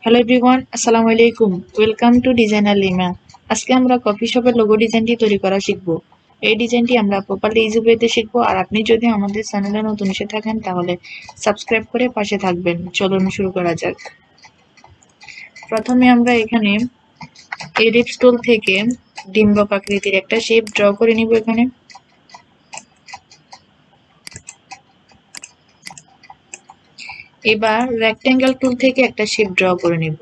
Hello everyone, আসসালামু আলাইকুম। Welcome to designer lima. আজকে আমরা কফি শপের লোগো ডিজাইনটি তৈরি করা শিখব। এই ডিজাইনটি আমরা প্রপারলি ইজি ওয়েতে শিখব। আর আপনি যদি আমাদের চ্যানেলে নতুন এসে থাকেন তাহলে সাবস্ক্রাইব করে পাশে থাকবেন। চলুন শুরু করা যাক। প্রথমে আমরা এখানে এলিপস টুল থেকে ডিম্বক আকৃতির একটা শেপ ড্র করে নিব। এখানে এবার রেক্টেঙ্গেল টুল থেকে একটা শেপ ড্র করে নিব।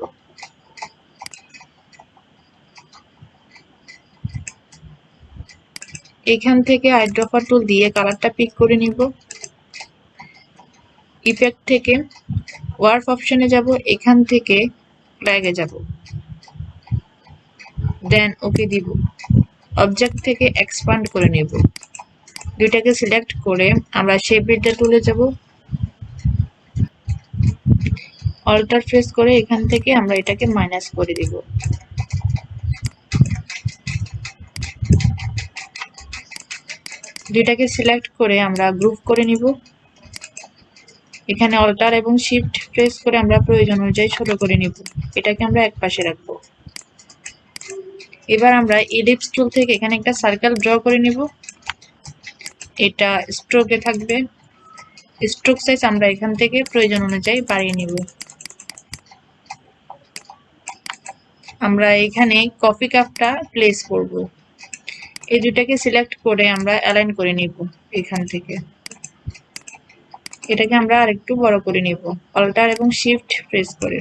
এখান থেকে আইড্রপার টুল দিয়ে কালারটা পিক করে নিব। ইফেক্ট থেকে ওয়ার্প অপশনে যাব, এখান থেকে ফ্ল্যাগে যাব, দেন ওকে দিব। অবজেক্ট থেকে এক্সপান্ড করে নেব। দুইটাকে সিলেক্ট করে আমরা শেপ বিল্ডার টুলে যাব, অল্টার প্রেস করে এখান থেকে আমরা এটাকে মাইনাস করে দিব। দুইটাকে সিলেক্ট করে আমরা গ্রুপ করে নিব। এখানে অল্টার এবং শিফট প্রেস করে আমরা প্রয়োজন অনুযায়ী ছোট করে নিব। এটাকে আমরা এক পাশে রাখবো। এবার আমরা ইলিপস টুল থেকে এখানে একটা সার্কেল ড্র করে নিব। এটা স্ট্রোকে থাকবে। স্ট্রোক সাইজ আমরা এখান থেকে প্রয়োজন অনুযায়ী বাড়িয়ে নিব। আমরা এখানে কফি কাপটা প্লেস করব। এই দুটাকে সিলেক্ট করে আমরা অ্যালাইন করে নিব। এখান থেকে এটাকে আমরা আরেকটু বড় করে নিব, অল্টার এবং শিফট প্রেস করে।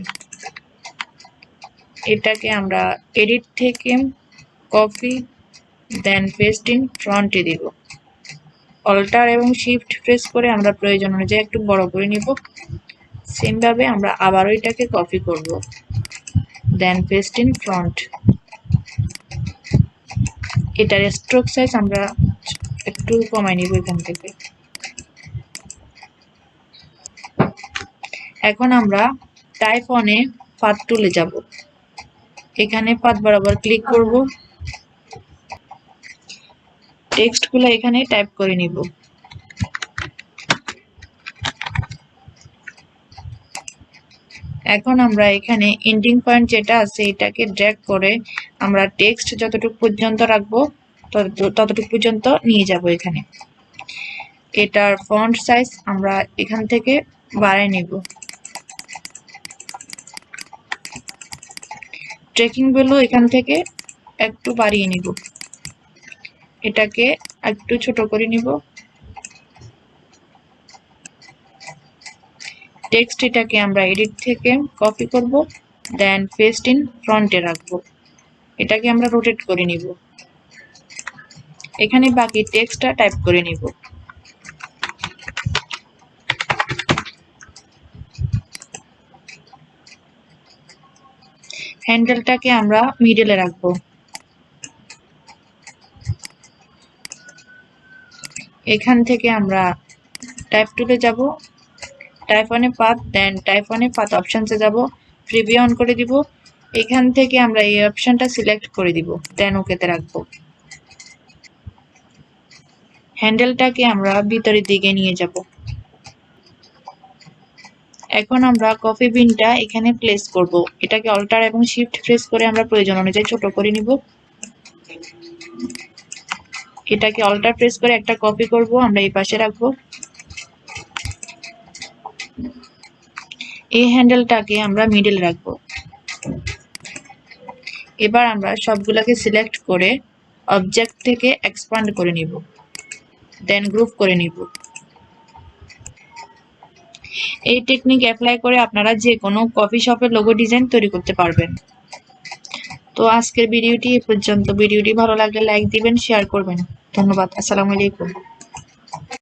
এটাকে আমরা এডিট থেকে কপি দেন পেস্ট ইন ফ্রন্টে দিব। অল্টার এবং শিফট প্রেস করে আমরা প্রয়োজন অনুযায়ী একটু বড় করে নিব। সেম ভাবে আমরা আবারও এটাকে কপি করব, দেন পেস্ট ইন ফ্রন্ট। এটার স্ট্রোক সাইজ আমরা একটু কমাই নিব এখান থেকে। এখন আমরা টাইপ অনে পাথ টুলে যাব। এখানে পাথ বরাবর ক্লিক করব, টেক্সটগুলো এখানে টাইপ করে নিব। এখন আমরা এখানে এন্ডিং পয়েন্ট যেটা আছে এটাকে ড্র্যাগ করে আমরা টেক্সট যতটুকু পর্যন্ত রাখবো ততটুকু পর্যন্ত নিয়ে যাব। এখানে এটার ফন্ট সাইজ আমরা এখান থেকে বাড়ায় নিব। ট্রেকিং ভ্যালু এখান থেকে একটু বাড়িয়ে নিব। এটাকে একটু ছোট করে নিব। টেক্সট এটাকে আমরা এডিট থেকে কপি করব, দেন পেস্ট ইন ফ্রন্টে রাখবো। এটাকে আমরা রোটেট করে নিব। এখানে বাকি টেক্সটটা টাইপ করে নিব। হ্যান্ডেলটাকে আমরা মিডলে রাখবো। এখান থেকে আমরা টাইপ টুলে যাব, টাইপ অনে পাথ, দেন টাইপ অনে পাথ অপশনসে যাব, প্রিভিউ অন করে দিব। এখান থেকে আমরা এই অপশনটা সিলেক্ট করে দিব, দেন ওকেতে রাখবো। হ্যান্ডেলটাকে আমরা ভিতরের দিকে নিয়ে যাব। এখন আমরা কফি বিনটা এখানে প্লেস করব। এটাকে অল্টার এবং শিফট প্রেস করে আমরা প্রয়োজন অনুযায়ী ছোট করে নিব। এটাকে অল্টার প্রেস করে একটা কপি করব, আমরা এই পাশে রাখবো। এই হ্যান্ডেলটাকে আমরা মিডল রাখবো। এবার আমরা সবগুলোকে সিলেক্ট করে অবজেক্ট থেকে এক্সপান্ড করে নিব, দেন গ্রুপ করে নিব। এই টেকনিক অ্যাপ্লাই করে আপনারা যে কোনো কফি শপের লোগো ডিজাইন তৈরি করতে পারবেন। তো আজকের ভিডিওটি এ পর্যন্ত। ভিডিওটি ভালো লাগলে লাইক দিবেন, শেয়ার করবেন। ধন্যবাদ। আসসালামু আলাইকুম।